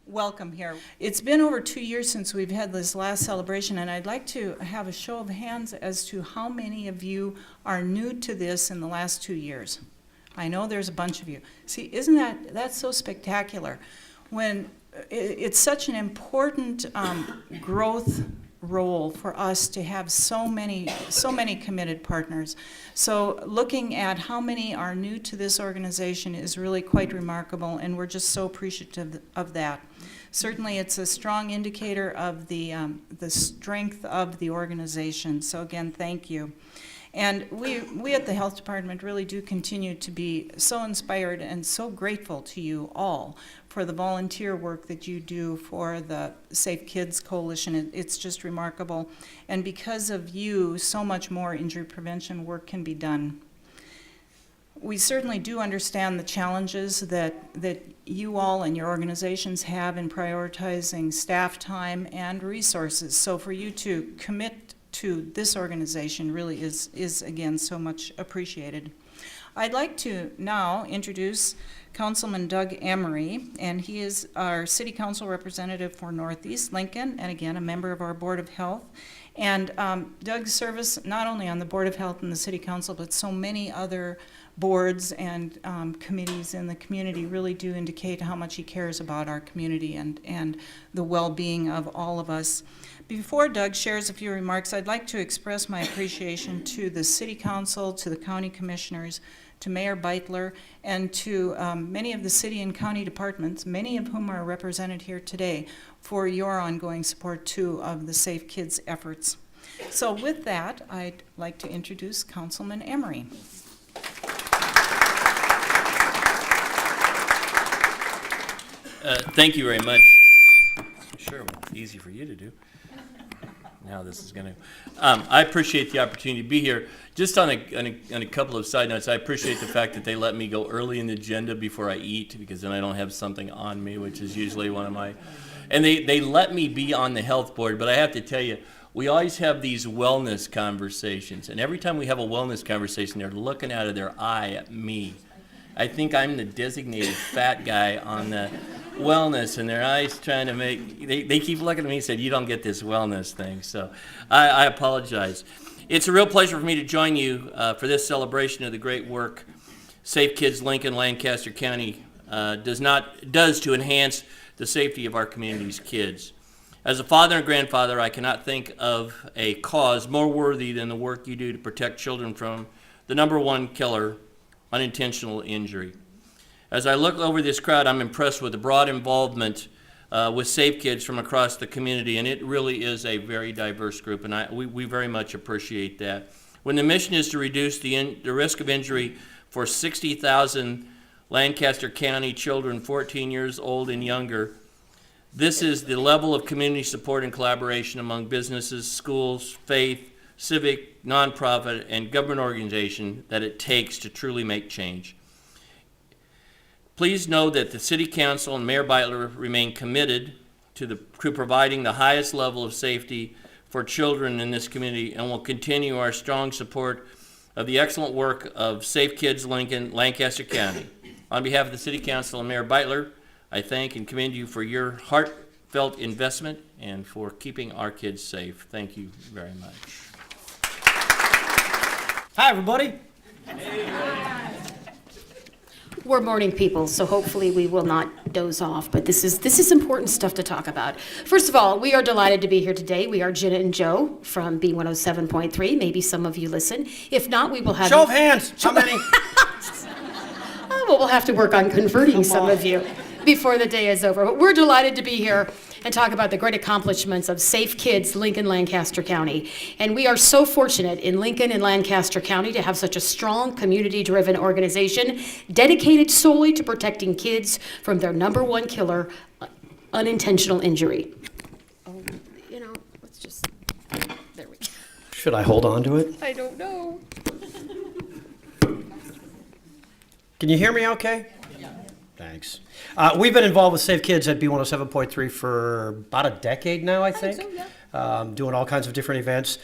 welcome here. It's been over 2 years since we've had this last celebration, and I'd like to have a show of hands as to how many of you are new to this in the last 2 years. I know there's a bunch of you. See, that's so spectacular? When it's such an important growth role for us to have so many committed partners. So looking at how many are new to this organization is really quite remarkable, and we're just so appreciative of that. Certainly it's a strong indicator of the strength of the organization. So again, thank you. And we at the Health Department really do continue to be so inspired and so grateful to you all for the volunteer work that you do for the Safe Kids Coalition. It's just remarkable. And because of you, so much more injury prevention work can be done. We certainly do understand the challenges that you all and your organizations have in prioritizing staff time and resources. So for you to commit to this organization really is again so much appreciated. I'd like to now introduce Councilman Doug Emery, and he is our City Council representative for Northeast Lincoln, and again a member of our Board of Health. And Doug's service not only on the Board of Health and the City Council, but so many other boards and committees in the community really do indicate how much he cares about our community and the well-being of all of us. Before Doug shares a few remarks, I'd like to express my appreciation to the City Council, to the County Commissioners, to Mayor Beitler, and to many of the city and county departments, many of whom are represented here today, for your ongoing support too of the Safe Kids efforts. So with that, I'd like to introduce Councilman Emery. Thank you very much. Sure, well, easy for you to do. Now this is going to. I appreciate the opportunity to be here. Just on a couple of side notes, I appreciate the fact that they let me go early in the agenda before I eat, because then I don't have something on me, which is usually one of my. And they let me be on the health board, but I have to tell you, we always have these wellness conversations, and every time we have a wellness conversation, they're looking out of their eye at me. I think I'm the designated fat guy on the wellness, and their eyes trying to make, they keep looking at me and said, you don't get this wellness thing. So I apologize. It's a real pleasure for me to join you for this celebration of the great work Safe Kids Lincoln-Lancaster County does to enhance the safety of our community's kids. As a father and grandfather, I cannot think of a cause more worthy than the work you do to protect children from the number one killer, unintentional injury. As I look over this crowd, I'm impressed with the broad involvement with Safe Kids from across the community, and it really is a very diverse group, and we very much appreciate that. When the mission is to reduce the risk of injury for 60,000 Lancaster County children 14 years old and younger, this is the level of community support and collaboration among businesses, schools, faith, civic, nonprofit, and government organization that it takes to truly make change. Please know that the City Council and Mayor Beitler remain committed to providing the highest level of safety for children in this community, and will continue our strong support of the excellent work of Safe Kids Lincoln-Lancaster County. On behalf of the City Council and Mayor Beitler, I thank and commend you for your heartfelt investment and for keeping our kids safe. Thank you very much. Hi, everybody. We're morning people, so hopefully we will not doze off, but this is important stuff to talk about. First of all, we are delighted to be here today. We are Jenna and Joe from B107.3. Maybe some of you listen. If not, we will have... Show of hands. How many? Oh, well, we'll have to work on converting some of you before the day is over. But we're delighted to be here and talk about the great accomplishments of Safe Kids Lincoln-Lancaster County. And we are so fortunate in Lincoln and Lancaster County to have such a strong community-driven organization dedicated solely to protecting kids from their number one killer, unintentional injury. Oh, let's just, there we go. Should I hold on to it? I don't know. Can you hear me okay? Yeah. Thanks. We've been involved with Safe Kids at B107.3 for about a decade now, I think. doing all kinds of different events.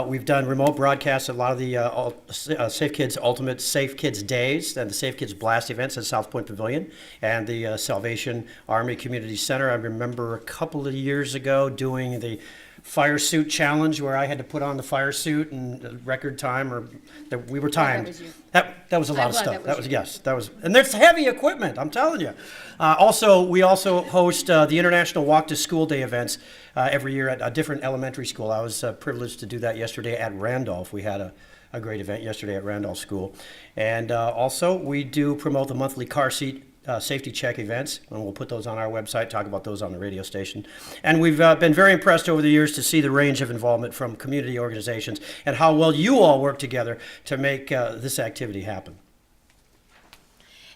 We've done remote broadcasts at a lot of the Safe Kids Ultimate Safe Kids Days and the Safe Kids Blast events at South Point Pavilion and the Salvation Army Community Center. I remember a couple of years ago doing the fire suit challenge where I had to put on the fire suit in record time, or that we were timed. was you. That was a lot I'm of glad stuff. that was That was you. yes, that was, and there's heavy equipment. I'm telling you. We also host the International Walk to School Day events every year at a different elementary school. I was privileged to do that yesterday at Randolph. We had a great event yesterday at Randolph School, and also we do promote the monthly car seat safety check events, and we'll put those on our website, talk about those on the radio station. And we've been very impressed over the years to see the range of involvement from community organizations and how well you all work together to make this activity happen.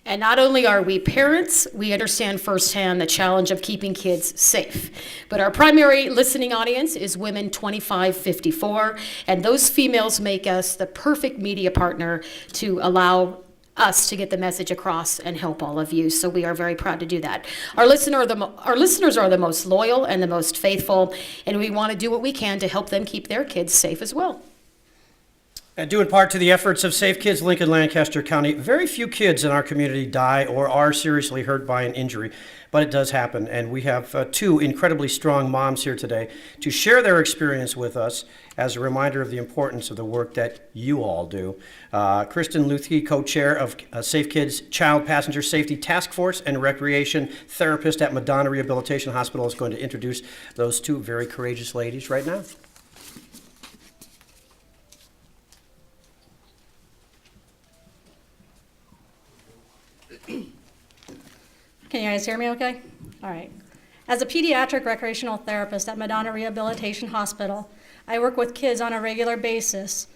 And not only are we parents, we understand firsthand the challenge of keeping kids safe. But our primary listening audience is women 25-54, and those females make us the perfect media partner to allow us to get the message across and help all of you. So we are very proud to do that. Our listeners are the most loyal and the most faithful, and we want to do what we can to help them keep their kids safe as well. And due in part to the efforts of Safe Kids Lincoln-Lancaster County, very few kids in our community die or are seriously hurt by an injury, but it does happen. And we have two incredibly strong moms here today to share their experience with us as a reminder of the importance of the work that you all do. Kristen Luthke, co-chair of Safe Kids Child Passenger Safety Task Force and recreation therapist at Madonna Rehabilitation Hospital, is going to introduce those two very courageous ladies right now. Can you guys hear me okay? All right. As a pediatric recreational therapist at Madonna Rehabilitation Hospital, I work with kids on a regular basis,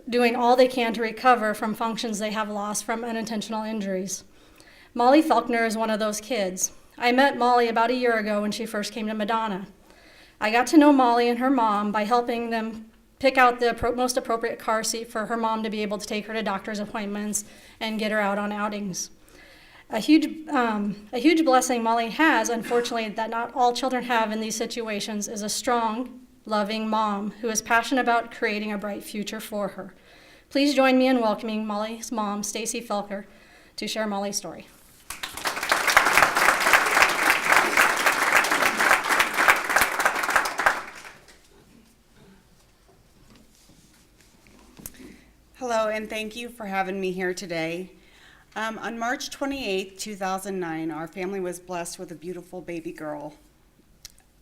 doing all they can to recover from functions they have lost from unintentional injuries. Molly Faulkner is one of those kids. I met Molly about a year ago when she first came to Madonna. I got to know Molly and her mom by helping them pick out the most appropriate car seat for her mom to be able to take her to doctor's appointments and get her out on outings. A huge blessing Molly has, unfortunately, that not all children have in these situations, is a strong, loving mom who is passionate about creating a bright future for her. Please join me in welcoming Molly's mom, Stacy Felker, to share Molly's story. Hello, and thank you for having me here today. On March 28, 2009, our family was blessed with a beautiful baby girl.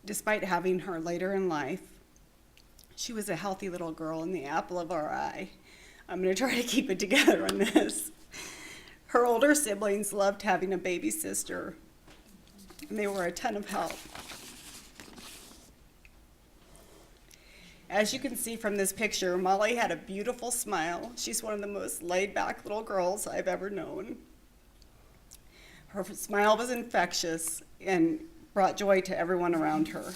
Despite having her later in life, she was a healthy little girl and the apple of our eye. I'm going to try to keep it together on this. Her older siblings loved having a baby sister, and they were a ton of help. As you can see from this picture, Molly had a beautiful smile. She's one of the most laid-back little girls I've ever known. Her smile was infectious and brought joy to everyone around her.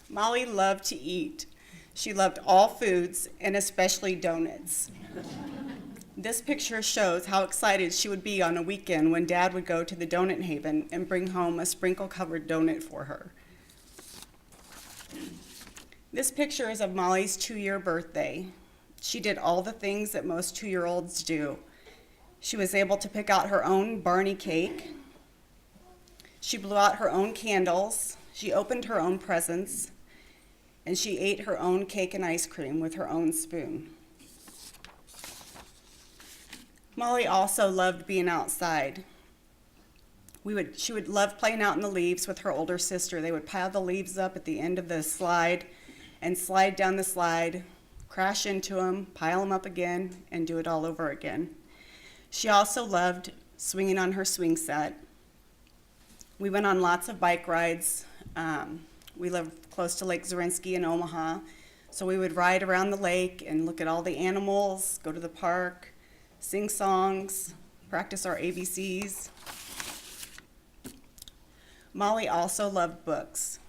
Molly loved to eat. She loved all foods, and especially donuts. This picture shows how excited she would be on a weekend when Dad would go to the Donut Haven and bring home a sprinkle-covered donut for her. This picture is of Molly's 2-year birthday. She did all the things that most 2-year-olds do. She was able to pick out her own Barney cake. She blew out her own candles. She opened her own presents. And she ate her own cake and ice cream with her own spoon. Molly also loved being outside. She would love playing out in the leaves with her older sister. They would pile the leaves up at the end of the slide and slide down the slide, crash into them, pile them up again, and do it all over again. She also loved swinging on her swing set. We went on lots of bike rides. We live close to Lake Zorinsky in Omaha, so we would ride around the lake and look at all the animals, go to the park, sing songs, practice our ABCs. Molly also loved books.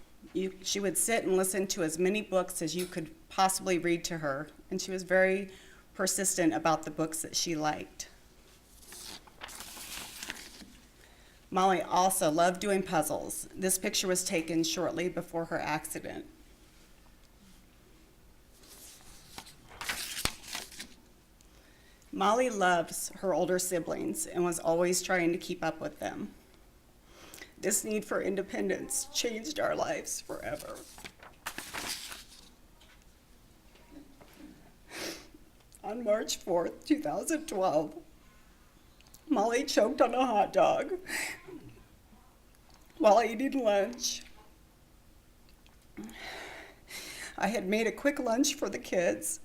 She would sit and listen to as many books as you could possibly read to her, and she was very persistent about the books that she liked. Molly also loved doing puzzles. This picture was taken shortly before her accident. Molly loves her older siblings and was always trying to keep up with them. This need for independence changed our lives forever. On March 4th, 2012, Molly choked on a hot dog while eating lunch. I had made a quick lunch for the kids,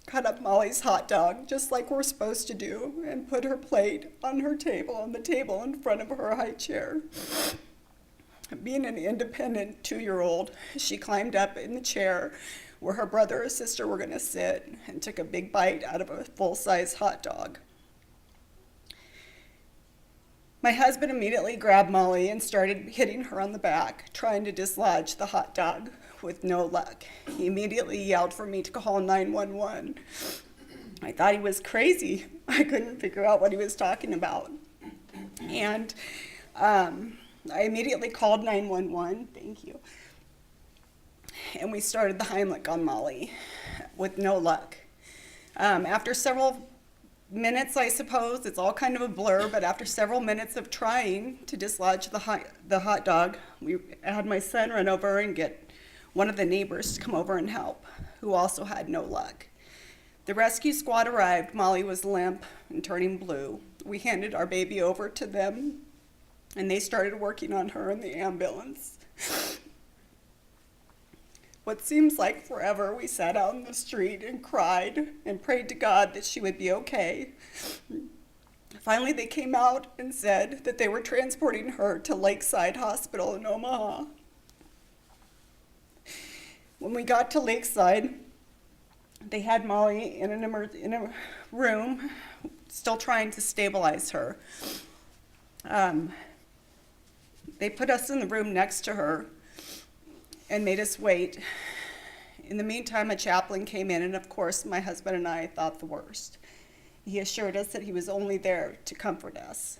cut up Molly's hot dog just like we're supposed to do, and put her plate on the table in front of her high chair. Being an independent 2-year-old, she climbed up in the chair where her brother or sister were going to sit and took a big bite out of a full-size hot dog. My husband immediately grabbed Molly and started hitting her on the back, trying to dislodge the hot dog. With no luck. He immediately yelled for me to call 911. I thought he was crazy. I couldn't figure out what he was talking about. And I immediately called 911. Thank you. And we started the Heimlich on Molly with no luck. After several minutes, I suppose, it's all kind of a blur, but after several minutes of trying to dislodge the hot dog, we had my son run over and get one of the neighbors to come over and help, who also had no luck. The rescue squad arrived. Molly was limp and turning blue. We handed our baby over to them, and they started working on her in the ambulance. What seems like forever, we sat out in the street and cried and prayed to God that she would be okay. Finally, they came out and said that they were transporting her to Lakeside Hospital in Omaha. When we got to Lakeside, they had Molly in a room, still trying to stabilize her. They put us in the room next to her and made us wait. In the meantime, a chaplain came in, and of course, my husband and I thought the worst. He assured us that he was only there to comfort us.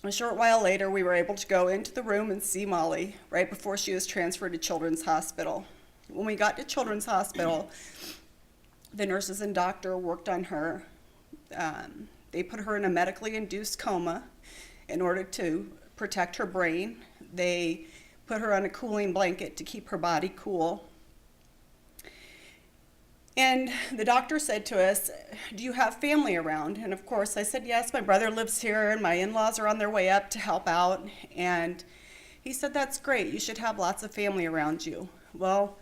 A short while later, we were able to go into the room and see Molly right before she was transferred to Children's Hospital. When we got to Children's Hospital, the nurses and doctor worked on her. They put her in a medically induced coma in order to protect her brain. They put her on a cooling blanket to keep her body cool. And the doctor said to us, "Do you have family around?" And of course I said, "Yes, my brother lives here and my in-laws are on their way up to help out." And he said, "That's great, you should have lots of family around you." Well,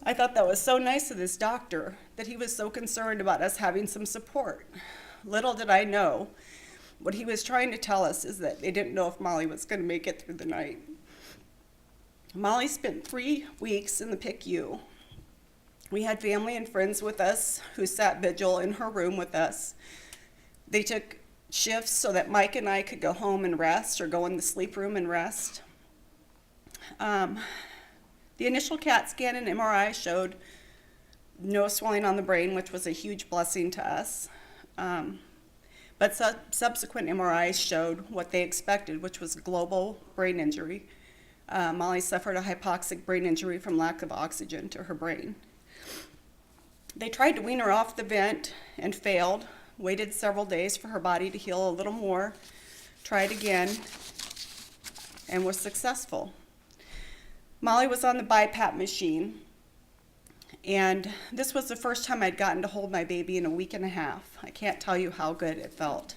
I thought that was so nice of this doctor, that he was so concerned about us having some support. Little did I know, what he was trying to tell us is that they didn't know if Molly was going to make it through the night. Molly spent 3 weeks in the PICU. We had family and friends with us who sat vigil in her room with us. They took shifts so that Mike and I could go home and rest, or go in the sleep room and rest. The initial CAT scan and MRI showed no swelling on the brain, which was a huge blessing to us. But subsequent MRIs showed what they expected, which was global brain injury. Molly suffered a hypoxic brain injury from lack of oxygen to her brain. They tried to wean her off the vent and failed, waited several days for her body to heal a little more, tried again, and was successful. Molly was on the BiPAP machine, and this was the first time I'd gotten to hold my baby in a week and a half. I can't tell you how good it felt.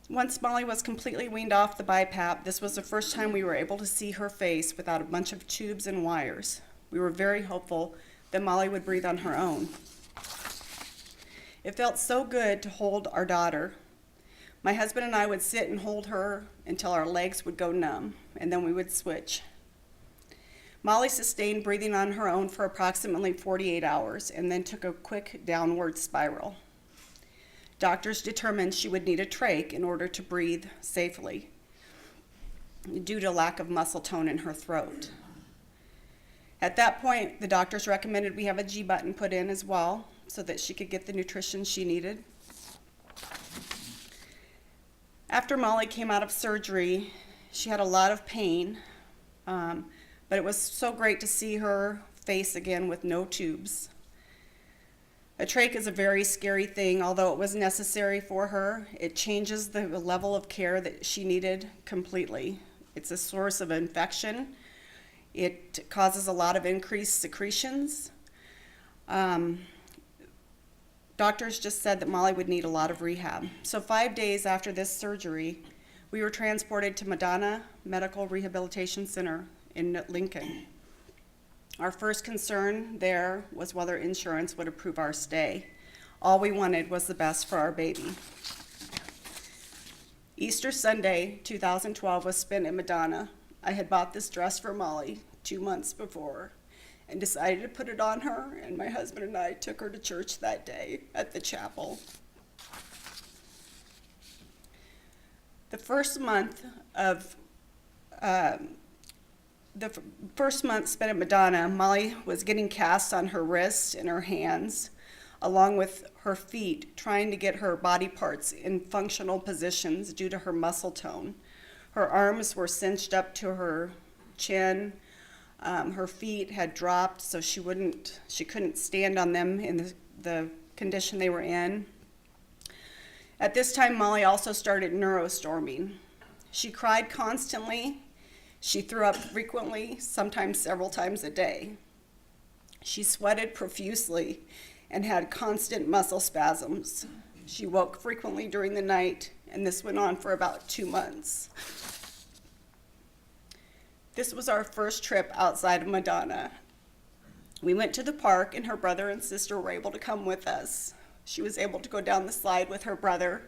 Once Molly was completely weaned off the BiPAP, this was the first time we were able to see her face without a bunch of tubes and wires. We were very hopeful that Molly would breathe on her own. It felt so good to hold our daughter. My husband and I would sit and hold her until our legs would go numb, and then we would switch. Molly sustained breathing on her own for approximately 48 hours and then took a quick downward spiral. Doctors determined she would need a trach in order to breathe safely due to lack of muscle tone in her throat. At that point, the doctors recommended we have a G button put in as well so that she could get the nutrition she needed. After Molly came out of surgery, she had a lot of pain, but it was so great to see her face again with no tubes. A trach is a very scary thing, although it was necessary for her. It changes the level of care that she needed completely. It's a source of infection. It causes a lot of increased secretions. Doctors just said that Molly would need a lot of rehab. So 5 days after this surgery, we were transported to Madonna Medical Rehabilitation Center in Lincoln. Our first concern there was whether insurance would approve our stay. All we wanted was the best for our baby. Easter Sunday, 2012, was spent in Madonna. I had bought this dress for Molly 2 months before and decided to put it on her, and my husband and I took her to church that day at the chapel. The first month spent at Madonna, Molly was getting casts on her wrists and her hands, along with her feet, trying to get her body parts in functional positions due to her muscle tone. Her arms were cinched up to her chin. Her feet had dropped, so she couldn't stand on them in the condition they were in. At this time, Molly also started neurostorming. She cried constantly. She threw up frequently, sometimes several times a day. She sweated profusely and had constant muscle spasms. She woke frequently during the night, and this went on for about 2 months. This was our first trip outside of Madonna. We went to the park, and her brother and sister were able to come with us. She was able to go down the slide with her brother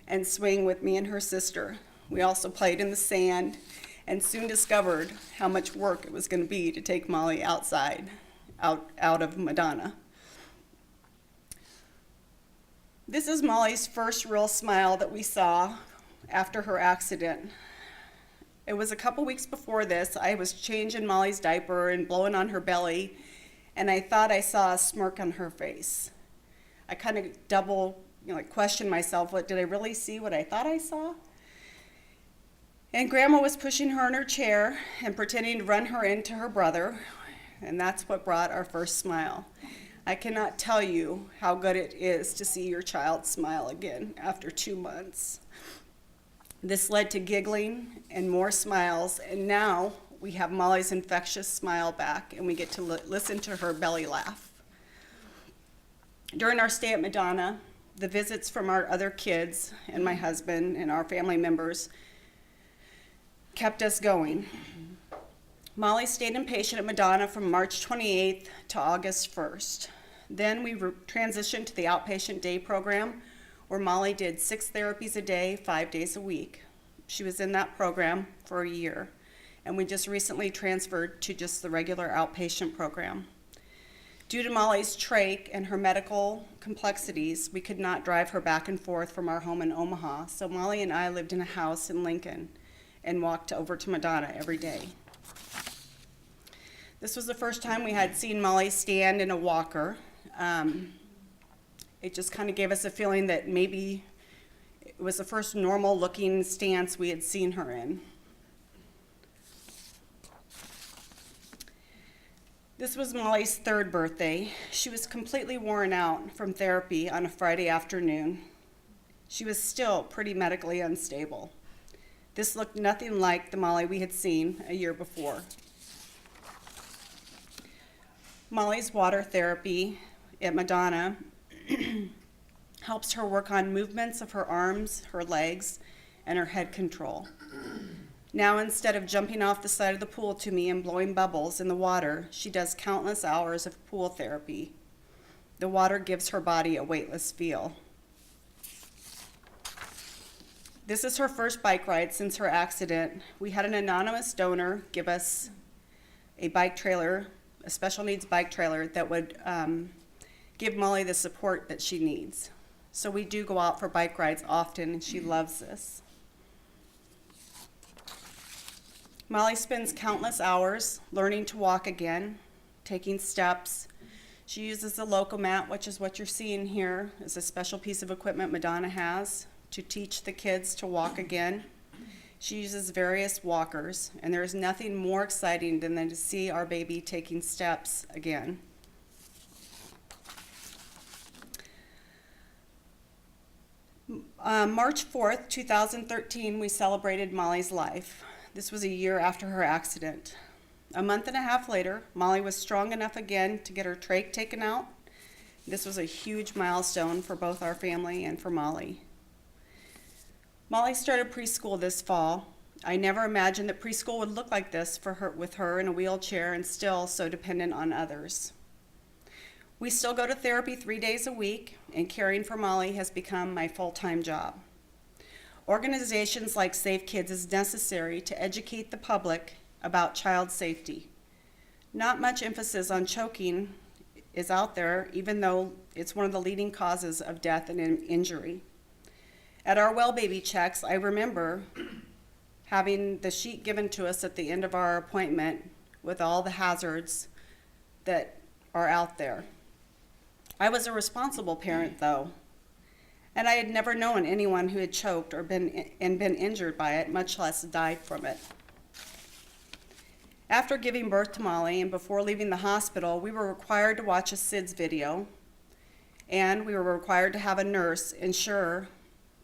and swing with me and her sister. We also played in the sand and soon discovered how much work it was going to be to take Molly outside, out of Madonna. This is Molly's first real smile that we saw after her accident. It was a couple weeks before this. I was changing Molly's diaper and blowing on her belly, and I thought I saw a smirk on her face. I kind of questioned myself, did I really see what I thought I saw? And Grandma was pushing her in her chair and pretending to run her into her brother, and that's what brought our first smile. I cannot tell you how good it is to see your child smile again after 2 months. This led to giggling and more smiles, and now we have Molly's infectious smile back, and we get to listen to her belly laugh. During our stay at Madonna, the visits from our other kids and my husband and our family members kept us going. Molly stayed inpatient at Madonna from March 28th to August 1st. Then we transitioned to the outpatient day program, where Molly did 6 therapies a day, 5 days a week. She was in that program for a year, and we just recently transferred to just the regular outpatient program. Due to Molly's trach and her medical complexities, we could not drive her back and forth from our home in Omaha, so Molly and I lived in a house in Lincoln and walked over to Madonna every day. This was the first time we had seen Molly stand in a walker. It just kind of gave us a feeling that maybe it was the first normal looking stance we had seen her in. This was Molly's 3rd birthday. She was completely worn out from therapy on a Friday afternoon. She was still pretty medically unstable. This looked nothing like the Molly we had seen a year before. Molly's water therapy at Madonna helps her work on movements of her arms, her legs, and her head control. Now, instead of jumping off the side of the pool to me and blowing bubbles in the water, she does countless hours of pool therapy. The water gives her body a weightless feel. This is her first bike ride since her accident. We had an anonymous donor give us a bike trailer, a special needs bike trailer that would give Molly the support that she needs. So we do go out for bike rides often, and she loves this. Molly spends countless hours learning to walk again, taking steps. She uses the Locomat, which is what you're seeing here, is a special piece of equipment Madonna has to teach the kids to walk again. She uses various walkers, and there is nothing more exciting than to see our baby taking steps again. March 4th, 2013, we celebrated Molly's life. This was a year after her accident. A month and a half later, Molly was strong enough again to get her trach taken out. This was a huge milestone for both our family and for Molly. Molly started preschool this fall. I never imagined that preschool would look like this for her, with her in a wheelchair and still so dependent on others. We still go to therapy 3 days a week, and caring for Molly has become my full-time job. Organizations like Safe Kids is necessary to educate the public about child safety. Not much emphasis on choking is out there, even though it's one of the leading causes of death and injury. At our well baby checks, I remember having the sheet given to us at the end of our appointment with all the hazards that are out there. I was a responsible parent, though, and I had never known anyone who had choked or been injured by it, much less died from it. After giving birth to Molly and before leaving the hospital, we were required to watch a SIDS video, and we were required to have a nurse ensure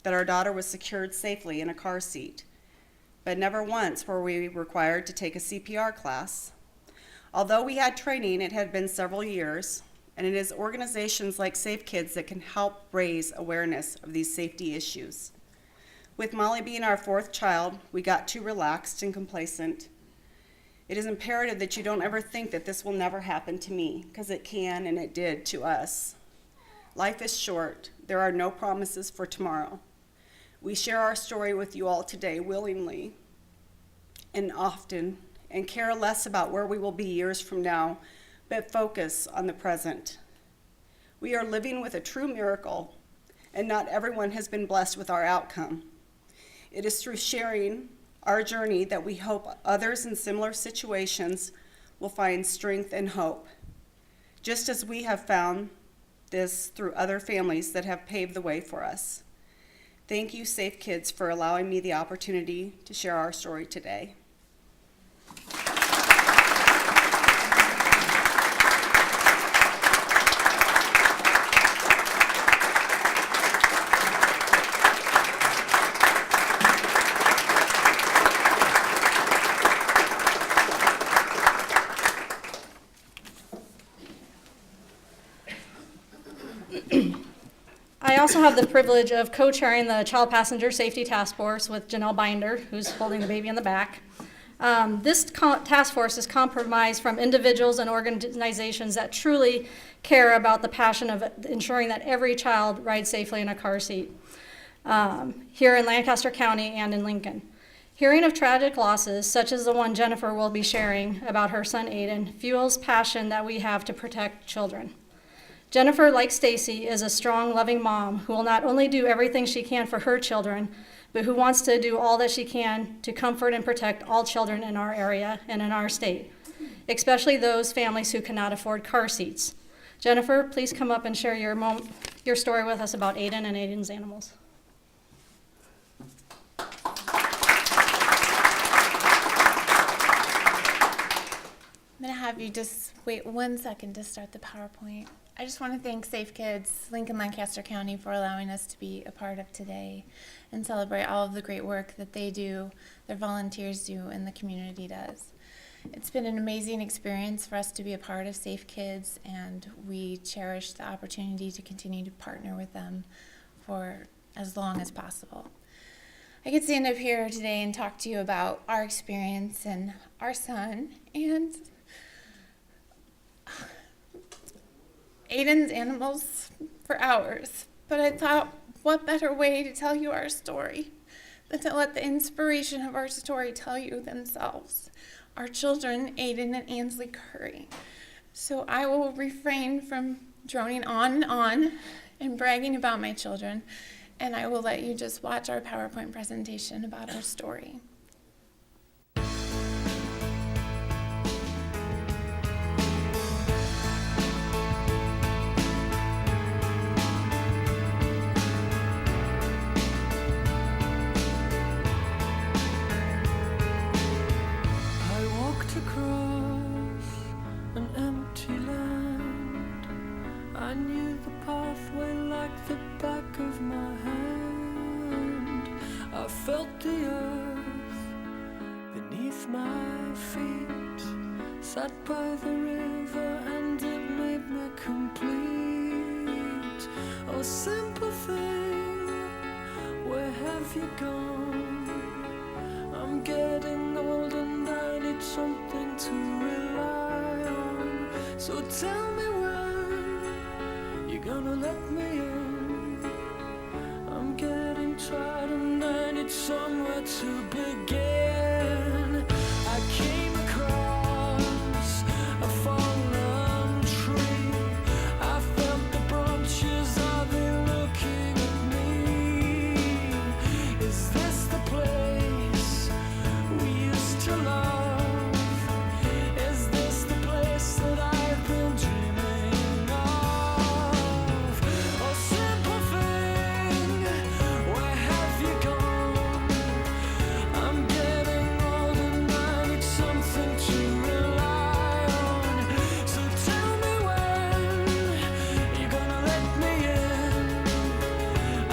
that our daughter was secured safely in a car seat. But never once were we required to take a CPR class. Although we had training, it had been several years, and it is organizations like Safe Kids that can help raise awareness of these safety issues. With Molly being our fourth child, we got too relaxed and complacent. It is imperative that you don't ever think that this will never happen to me, because it can and it did to us. Life is short. There are no promises for tomorrow. We share our story with you all today willingly and often, and care less about where we will be years from now, but focus on the present. We are living with a true miracle, and not everyone has been blessed with our outcome. It is through sharing our journey that we hope others in similar situations will find strength and hope, just as we have found this through other families that have paved the way for us. Thank you, Safe Kids, for allowing me the opportunity to share our story today. I also have the privilege of co-chairing the Child Passenger Safety Task Force with Janelle Binder, who's holding the baby in the back. This task force is comprised from individuals and organizations that truly care about the passion of ensuring that every child rides safely in a car seat here in Lancaster County and in Lincoln. Hearing of tragic losses, such as the one Jennifer will be sharing about her son Aiden, fuels passion that we have to protect children. Jennifer, like Stacy, is a strong, loving mom who will not only do everything she can for her children, but who wants to do all that she can to comfort and protect all children in our area and in our state, especially those families who cannot afford car seats. Jennifer, please come up and share your story with us about Aiden and Aiden's animals. I'm going to have you just wait 1 second to start the PowerPoint. I just want to thank Safe Kids Lincoln-Lancaster County for allowing us to be a part of today and celebrate all of the great work that they do, their volunteers do, and the community does. It's been an amazing experience for us to be a part of Safe Kids, and we cherish the opportunity to continue to partner with them for as long as possible. I could stand up here today and talk to you about our experience and our son and Aiden's animals for hours, but I thought, what better way to tell you our story than to let the inspiration of our story tell you themselves, our children, Aiden and Ansley Curry. So I will refrain from droning on and bragging about my children, and I will let you just watch our PowerPoint presentation about our story. felt the earth beneath my feet, sat by the river and it made me complete. Oh, simple thing, where have you gone? I'm getting old and I need something to rely on. So tell me when you're gonna let me in. I'm getting tired and I need somewhere to begin. I came across a fallen tree. I felt the branches, are they looking at me? Is this the place we used to love? Is this the place that I've been dreaming of? Oh, simple thing, where have you gone? I'm getting old and I need something to rely on. So tell me when you're gonna let me in.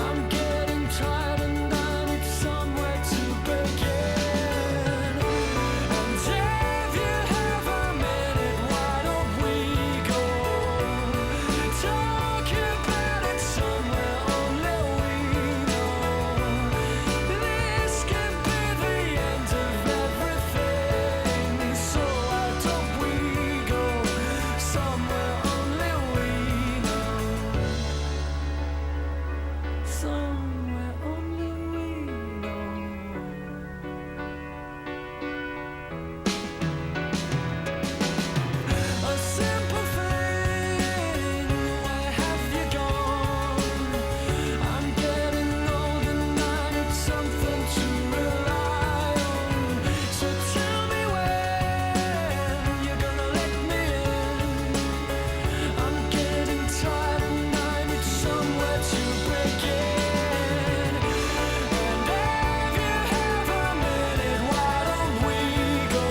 I'm getting tired and I need somewhere to begin. And if you have a minute, why don't we go talk about it somewhere only we know? This could be the end of everything. So why don't we go somewhere only we know? Somewhere only we know. A simple thing, where have you gone? I'm getting old and I need something to rely on. So tell me when you're gonna let me in. I'm getting tired and I need somewhere to begin. And if you have a minute, why don't we go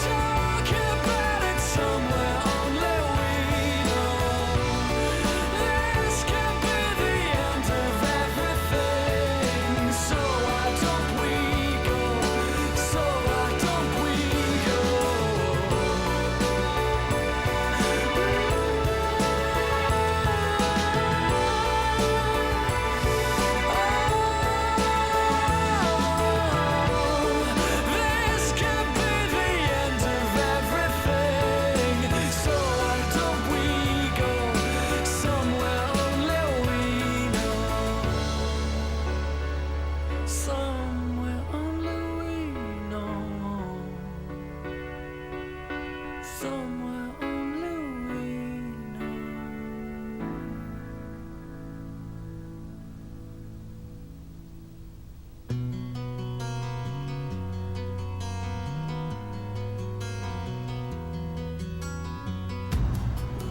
talk about it somewhere only we know? This can be the end of everything. So why don't we go? So why don't we go? This could be the end of everything. So why don't we go somewhere only we know? Somewhere only we know. Somewhere only we know.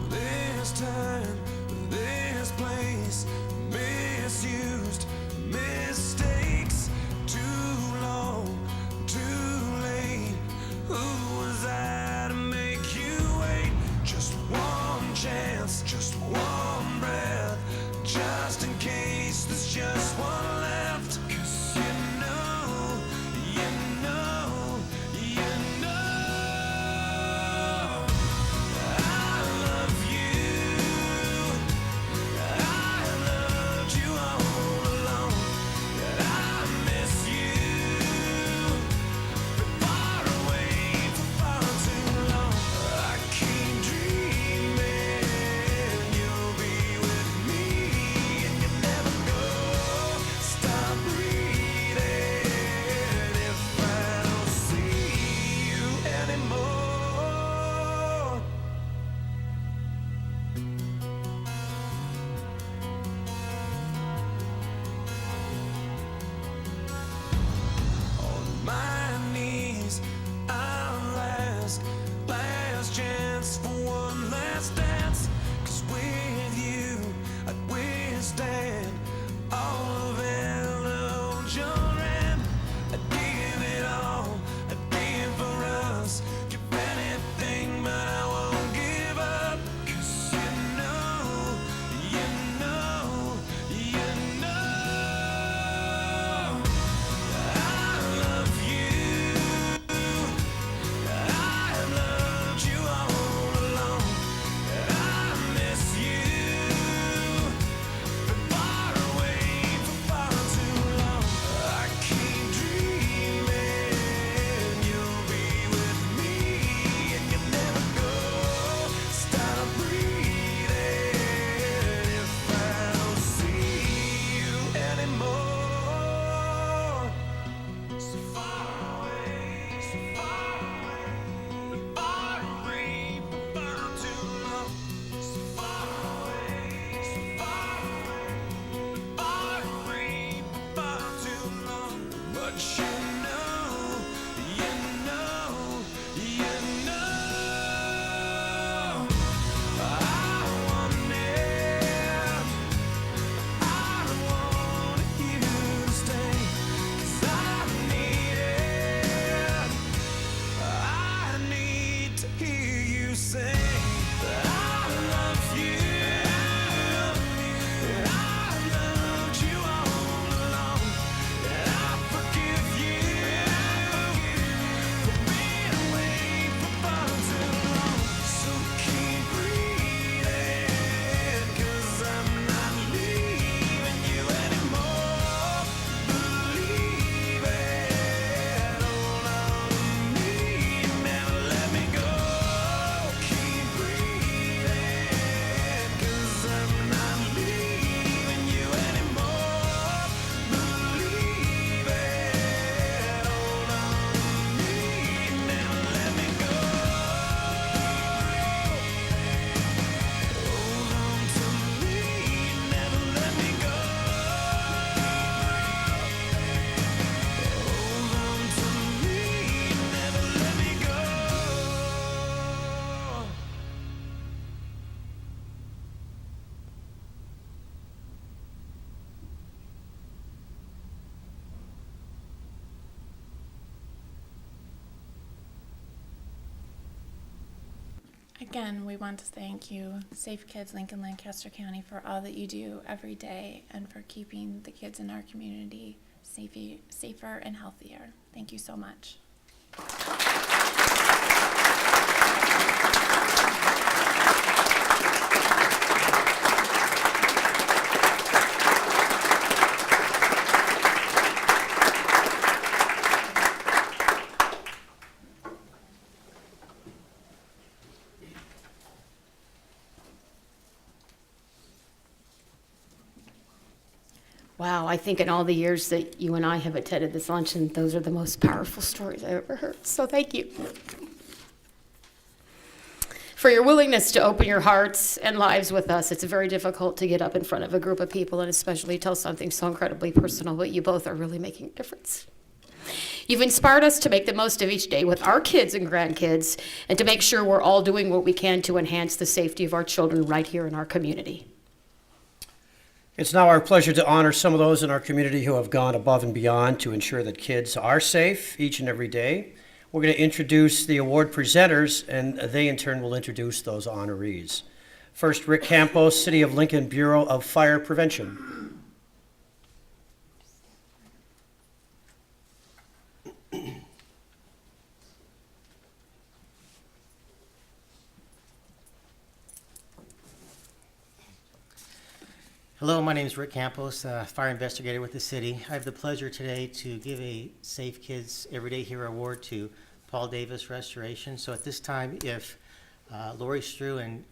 This time, this place, misused mistakes, too Again, we want to thank you, Safe Kids Lincoln-Lancaster County, for all that you do every day and for keeping the kids in our community safer and healthier. Thank you so much. Wow, I think in all the years that you and I have attended this luncheon, those are the most powerful stories I've ever heard. So thank you for your willingness to open your hearts and lives with us. It's very difficult to get up in front of a group of people and especially tell something so incredibly personal, but you both are really making a difference. You've inspired us to make the most of each day with our kids and grandkids and to make sure we're all doing what we can to enhance the safety of our children right here in our community. It's now our pleasure to honor some of those in our community who have gone above and beyond to ensure that kids are safe each and every day. We're going to introduce the award presenters, and they in turn will introduce those honorees. First, Rick Campos, City of Lincoln Bureau of Fire Prevention. Hello, my name is Rick Campos, fire investigator with the city. I have the pleasure today to give a Safe Kids Everyday Hero Award to Paul Davis Restoration. So at this time, if Lori Strew and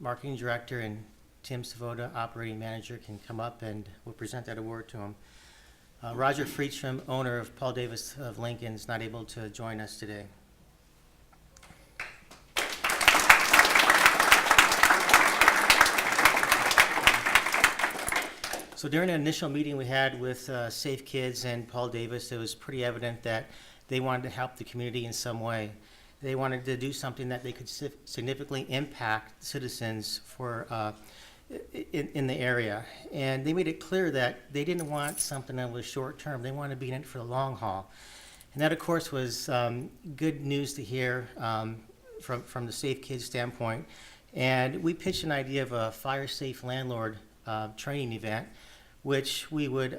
Marketing Director and Tim Savoda, Operating Manager, can come up and we'll present that award to him. Roger Friedstrom, owner of Paul Davis of Lincoln, is not able to join us today. So during an initial meeting we had with Safe Kids and Paul Davis, it was pretty evident that they wanted to help the community in some way. They wanted to do something that they could significantly impact citizens for in the area. And they made it clear that they didn't want something that was short term. They wanted to be in it for the long haul. And that, of course, was good news to hear from the Safe Kids standpoint. And we pitched an idea of a fire safe landlord training event, which we would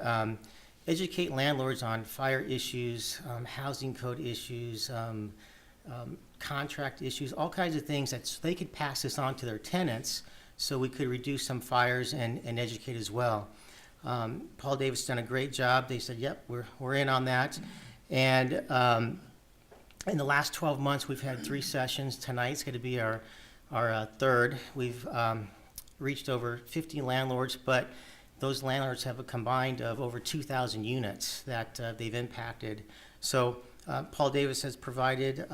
educate landlords on fire issues, housing code issues, contract issues, all kinds of things that so they could pass this on to their tenants so we could reduce some fires and educate as well. Paul Davis done a great job. They said, yep, we're in on that. And in the last 12 months, we've had 3 sessions. Tonight's going to be our third. We've reached over 50 landlords, but those landlords have a combined of over 2,000 units that they've impacted. So Paul Davis has provided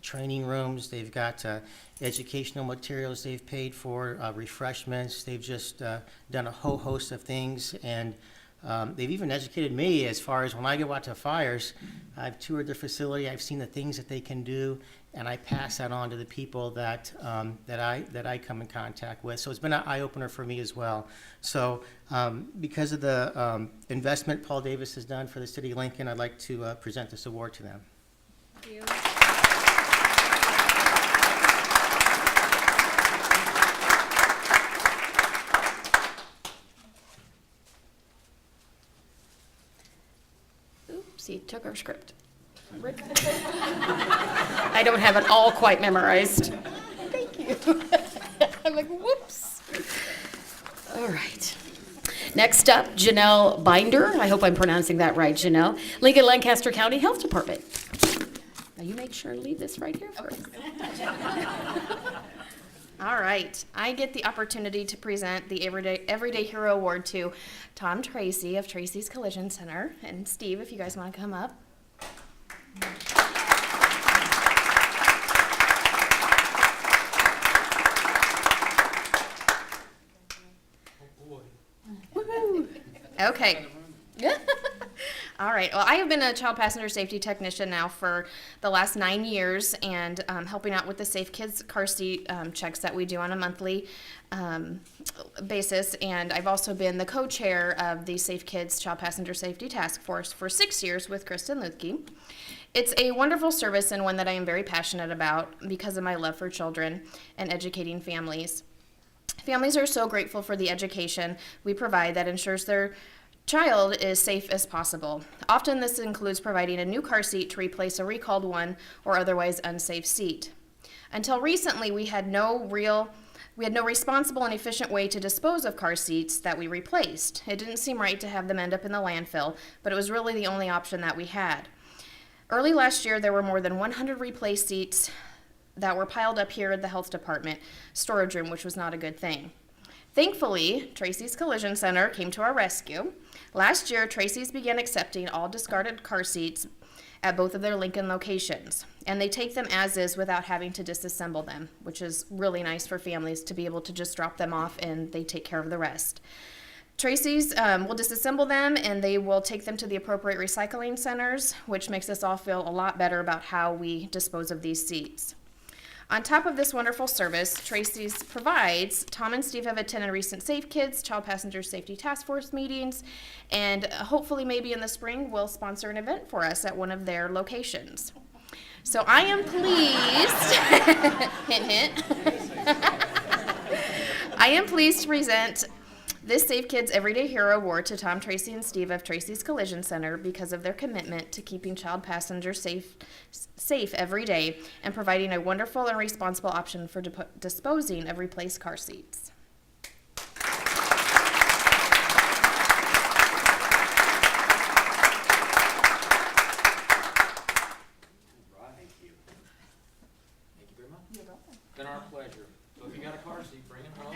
training rooms. They've got educational materials they've paid for, refreshments. They've just done a whole host of things, and They've even educated me as far as when I go out to fires, I've toured their facility, I've seen the things that they can do, and I pass that on to the people that I come in contact with. So it's been an eye-opener for me as well. So because of the investment Paul Davis has done for the city of Lincoln, I'd like to present this award to them. Oops, he took our script. I don't have it all quite memorized. Thank you. I'm like, whoops. All right. Next up, Janelle Binder. I hope I'm pronouncing that right, Janelle. Lincoln-Lancaster County Health Department. Now you make sure and leave this right here for us. All right, I get the opportunity to present the Everyday Hero Award to Tom Tracy of Tracy's Collision Center. And Steve, if you guys want to come up. Woo-hoo. Okay. All right. Well, I have been a child passenger safety technician now for the last 9 years, and helping out with the Safe Kids car seat checks that we do on a monthly basis. And I've also been the co-chair of the Safe Kids Child Passenger Safety Task Force for 6 years with Kristen Luthke. It's a wonderful service and one that I am very passionate about because of my love for children and educating families. Families are so grateful for the education we provide that ensures their child is safe as possible. Often this includes providing a new car seat to replace a recalled one or otherwise unsafe seat. Until recently, we had no responsible and efficient way to dispose of car seats that we replaced. It didn't seem right to have them end up in the landfill, but it was really the only option that we had. Early last year, there were more than 100 replaced seats that were piled up here at the health department storage room, which was not a good thing. Thankfully, Tracy's Collision Center came to our rescue. Last year, Tracy's began accepting all discarded car seats at both of their Lincoln locations, and they take them as is without having to disassemble them, which is really nice for families to be able to just drop them off and they take care of the rest. Tracy's will disassemble them and they will take them to the appropriate recycling centers, which makes us all feel a lot better about how we dispose of these seats. On top of this wonderful service, Tracy's provides, Tom and Steve have attended recent Safe Kids Child Passenger Safety Task Force meetings, and hopefully maybe in the spring will sponsor an event for us at one of their locations. So I am pleased, hint, hint. I am pleased to present this Safe Kids Everyday Hero Award to Tom, Tracy, and Steve of Tracy's Collision Center because of their commitment to keeping child passengers safe every day and providing a wonderful and responsible option for disposing of replaced car seats. Thank you. Thank you very much. You're welcome. It's been our pleasure. So if you got a car seat, bring it home.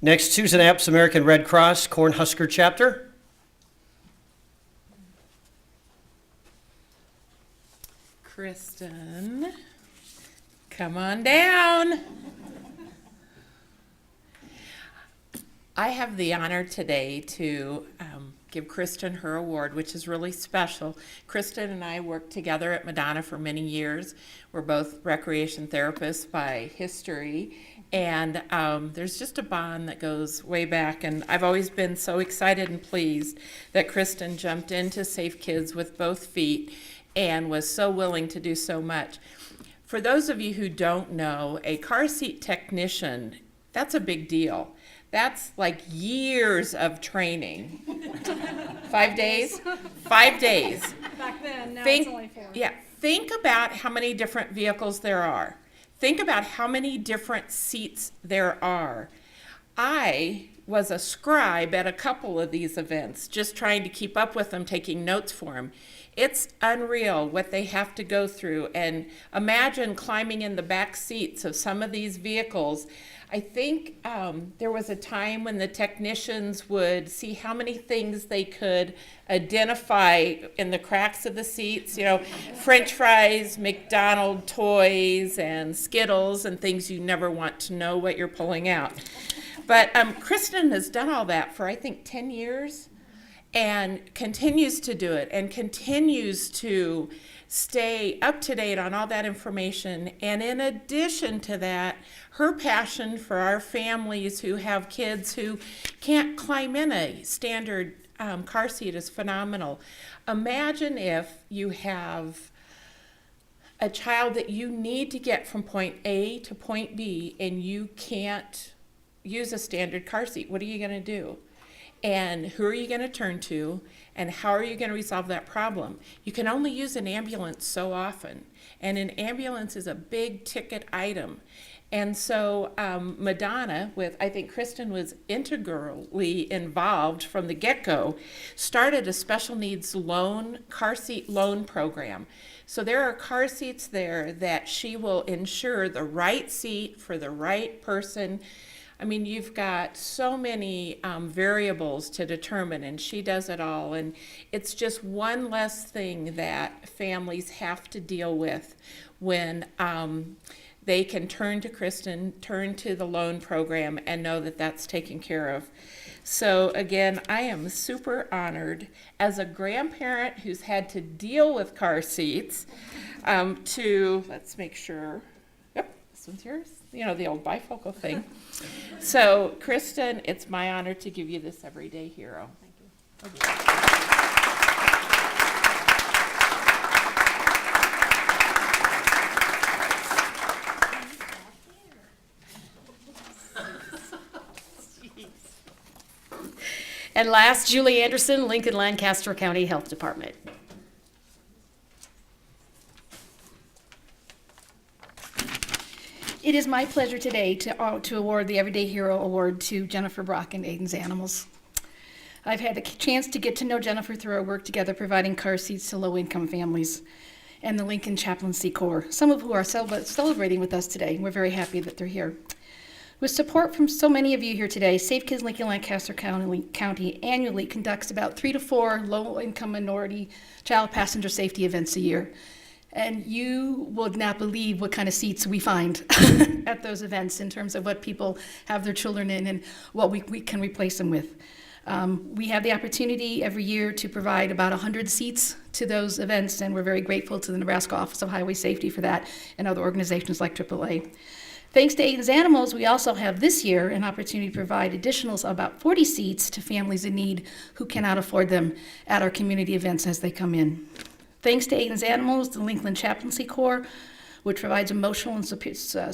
Next, Susan Apps, American Red Cross, Cornhusker Chapter. Kristen, come on down. I have the honor today to give Kristen her award, which is really special. Kristen and I worked together at Madonna for many years. We're both recreation therapists by history, and there's just a bond that goes way back, and I've always been so excited and pleased that Kristen jumped into Safe Kids with both feet and was so willing to do so much. For those of you who don't know, a car seat technician, that's a big deal. That's like years of training. 5 days? 5 days. Back then, now it's only 4. Yeah, think about how many different vehicles there are. Think about how many different seats there are. I was a scribe at a couple of these events, just trying to keep up with them, taking notes for them. It's unreal what they have to go through, and imagine climbing in the back seats of some of these vehicles. I think there was a time when the technicians would see how many things they could identify in the cracks of the seats, you know, French fries, McDonald's toys, and Skittles, and things you never want to know what you're pulling out. But Kristen has done all that for, I think, 10 years and continues to do it and continues to stay up to date on all that information. And in addition to that, her passion for our families who have kids who can't climb in a standard car seat is phenomenal. Imagine if you have a child that you need to get from point A to point B and you can't use a standard car seat. What are you going to do? And who are you going to turn to? And how are you going to resolve that problem? You can only use an ambulance so often. And an ambulance is a big ticket item. And so Madonna, with, I think Kristen was integrally involved from the get-go, started a special needs loan, car seat loan program. So there are car seats there that she will ensure the right seat for the right person. I mean, you've got so many variables to determine, and she does it all. And it's just one less thing that families have to deal with when they can turn to Kristen, turn to the loan program, and know that that's taken care of. So again, I am super honored as a grandparent who's had to deal with car seats let's make sure, yep, this one's yours, you know, the old bifocal thing. So Kristen, it's my honor to give you this everyday hero. Thank you. And last, Julie Anderson, Lincoln-Lancaster County Health Department. It is my pleasure today to award the Everyday Hero Award to Jennifer Brock and Aiden's Animals. I've had the chance to get to know Jennifer through our work together providing car seats to low-income families and the Lincoln Chaplaincy Corps, some of who are celebrating with us today. We're very happy that they're here. With support from so many of you here today, Safe Kids Lincoln-Lancaster County annually conducts about 3 to 4 low-income minority child passenger safety events a year. And you would not believe what kind of seats we find at those events in terms of what people have their children in and what we can replace them with. We have the opportunity every year to provide about 100 seats to those events, and we're very grateful to the Nebraska Office of Highway Safety for that and other organizations like AAA. Thanks to Aiden's Animals, we also have this year an opportunity to provide additional about 40 seats to families in need who cannot afford them at our community events as they come in. Thanks to Aiden's Animals, the Lincoln Chaplaincy Corps, which provides emotional and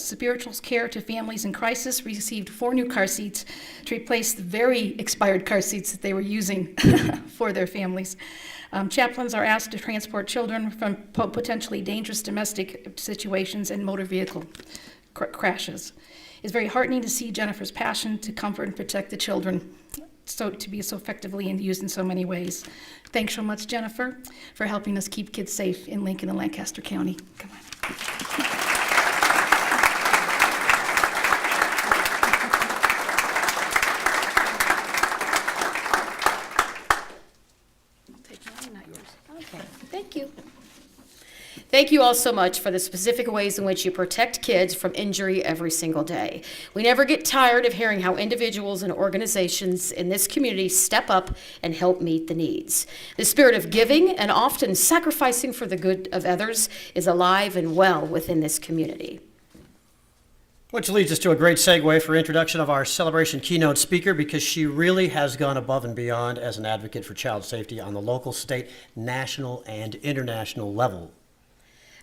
spiritual care to families in crisis, received 4 new car seats to replace the very expired car seats that they were using for their families. Chaplains are asked to transport children from potentially dangerous domestic situations and motor vehicle crashes. It's very heartening to see Jennifer's passion to comfort and protect the children to be so effectively used in so many ways. Thanks so much, Jennifer, for helping us keep kids safe in Lincoln and Lancaster County. Come on. Okay, thank you. Thank you all so much for the specific ways in which you protect kids from injury every single day. We never get tired of hearing how individuals and organizations in this community step up and help meet the needs. The spirit of giving and often sacrificing for the good of others is alive and well within this community. Which leads us to a great segue for introduction of our celebration keynote speaker, because she really has gone above and beyond as an advocate for child safety on the local, state, national, and international level.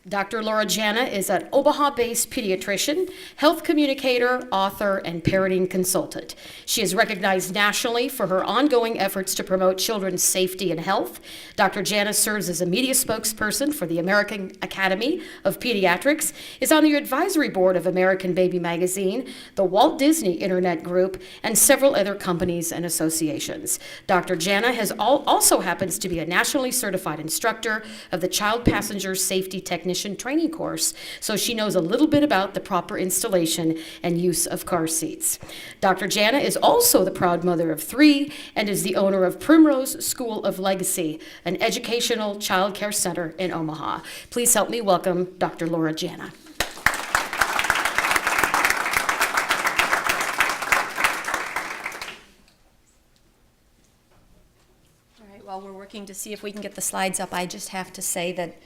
Dr. Laura Jana is an Omaha-based pediatrician, health communicator, author, and parenting consultant. She is recognized nationally for her ongoing efforts to promote children's safety and health. Dr. Jana serves as a media spokesperson for the American Academy of Pediatrics, is on the advisory board of American Baby Magazine, the Walt Disney Internet Group, and several other companies and associations. Dr. Jana also happens to be a nationally certified instructor of the Child Passenger Safety Technician training course, so she knows a little bit about the proper installation and use of car seats. Dr. Jana is also the proud mother of 3 and is the owner of Primrose School of Legacy, an educational child care center in Omaha. Please help me welcome Dr. Laura Jana. while we're working to see if we can get the slides up, I just have to say that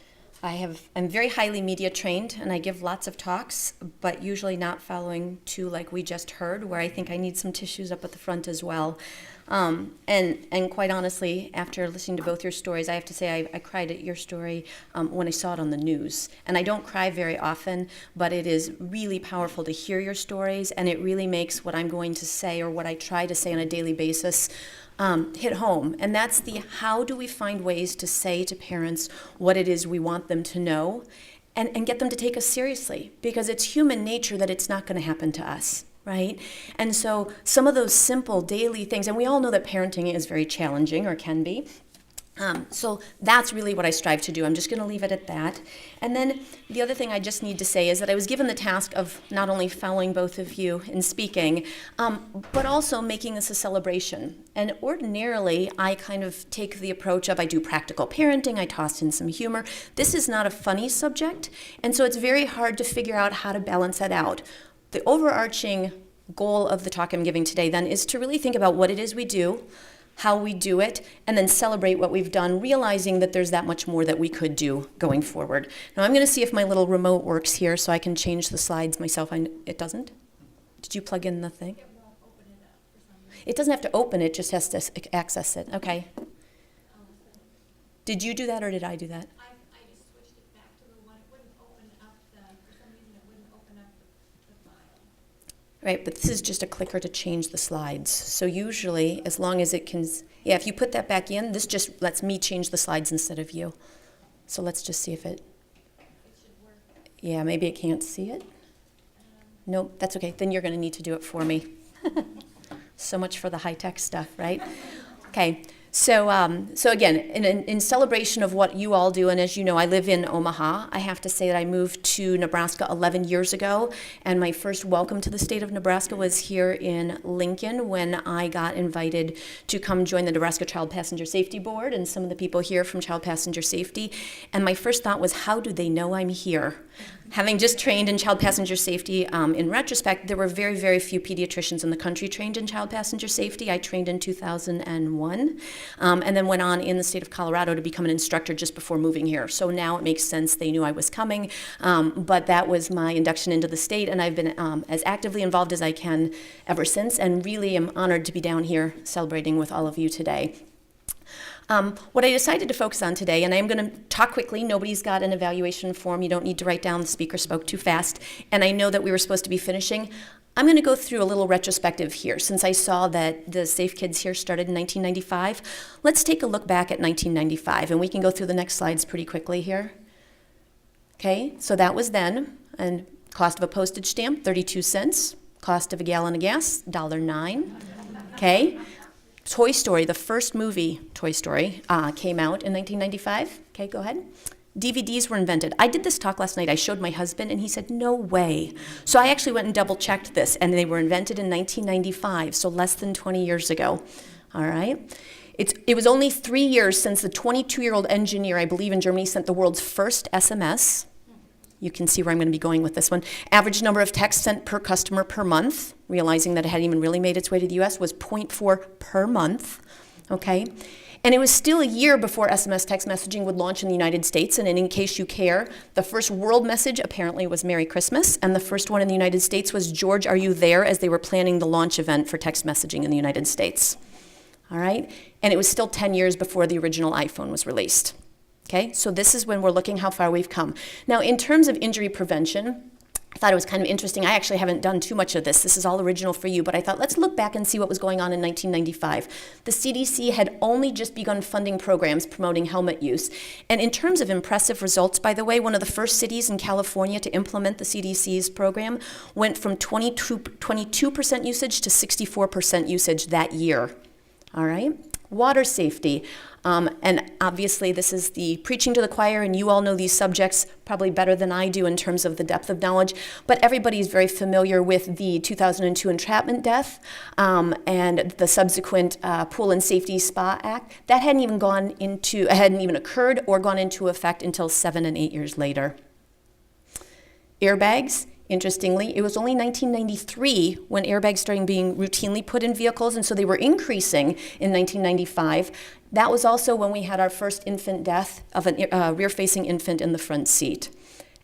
I'm very highly media trained and I give lots of talks, but usually not following two like we just heard, where I think I need some tissues up at the front as well. And quite honestly, after listening to both your stories, I have to say I cried at your story when I saw it on the news. And I don't cry very often, but it is really powerful to hear your stories, and it really makes what I'm going to say, or what I try to say on a daily basis, hit home. And that's the how do we find ways to say to parents what it is we want them to know, and get them to take us seriously, because it's human nature that it's not going to happen to us. Right? And so some of those simple daily things, and we all know that parenting is very challenging, or can be. So that's really what I strive to do. I'm just going to leave it at that. And then the other thing I just need to say is that I was given the task of not only following both of you in speaking, but also making this a celebration. And ordinarily, I kind of take the approach of I do practical parenting, I toss in some humor. This is not a funny subject, and so it's very hard to figure out how to balance that out. The overarching goal of the talk I'm giving today then is to really think about what it is we do, how we do it, and then celebrate what we've done, realizing that there's that much more that we could do going forward. Now I'm going to see if my little remote works here so I can change the slides myself. It doesn't? Did you plug in the thing? It won't open it up for some reason. It doesn't have to open it, just has to access it. Okay. Did you do that or did I do that? I just switched it back to the one, it wouldn't open up for some reason it wouldn't open up the file. Right, but this is just a clicker to change the slides. So usually, as long as it can, yeah, if you put that back in, this just lets me change the slides instead of you. So let's just see if it should work. Yeah, maybe it can't see it. Nope, that's okay. Then you're going to need to do it for me. So much for the high-tech stuff, right? Okay. So again, in celebration of what you all do, and as you know, I live in Omaha. I have to say that I moved to Nebraska 11 years ago, and my first welcome to the state of Nebraska was here in Lincoln when I got invited to come join the Nebraska Child Passenger Safety Board, and some of the people here from Child Passenger Safety. And my first thought was, how do they know I'm here? Having just trained in child passenger safety, in retrospect, there were very, very few pediatricians in the country trained in child passenger safety. I trained in 2001, and then went on in the state of Colorado to become an instructor just before moving here. So now it makes sense they knew I was coming, but that was my induction into the state, and I've been as actively involved as I can ever since, and really am honored to be down here celebrating with all of you today. What I decided to focus on today, and I'm going to talk quickly, nobody's got an evaluation form, you don't need to write down, the speaker spoke too fast, and I know that we were supposed to be finishing. I'm going to go through a little retrospective here, since I saw that the Safe Kids here started in 1995. Let's take a look back at 1995, and we can go through the next slides pretty quickly here. Okay, so that was then, and cost of a postage stamp, 32 cents. Cost of a gallon of gas, $1.09. Okay. Toy Story, the first movie, Toy Story, came out in 1995. Okay, go ahead. DVDs were invented. I did this talk last night. I showed my husband, and he said, no way. So I actually went and double-checked this, and they were invented in 1995, so less than 20 years ago. All right? It was only 3 years since the 22-year-old engineer, I believe, in Germany, sent the world's first SMS. You can see where I'm going to be going with this one. Average number of texts sent per customer per month, realizing that it hadn't even really made its way to the U.S., was 0.4 per month, okay? And it was still a year before SMS text messaging would launch in the United States, and in case you care, the first world message apparently was Merry Christmas, and the first one in the United States was George, are you there, as they were planning the launch event for text messaging in the United States, all right? And it was still 10 years before the original iPhone was released. Okay, so this is when we're looking how far we've come. Now, in terms of injury prevention, I thought it was kind of interesting. I actually haven't done too much of this. This is all original for you, but I thought let's look back and see what was going on in 1995. The CDC had only just begun funding programs promoting helmet use. And in terms of impressive results, by the way, one of the first cities in California to implement the CDC's program went from 22% usage to 64% usage that year. All right? Water safety. And obviously this is the preaching to the choir, and you all know these subjects probably better than I do in terms of the depth of knowledge, but everybody's very familiar with the 2002 entrapment death and the subsequent Pool and Safety Spa Act. That hadn't even occurred or gone into effect until 7 and 8 years later. Airbags. Interestingly, it was only 1993 when airbags started being routinely put in vehicles, and so they were increasing in 1995. That was also when we had our first infant death of a rear-facing infant in the front seat.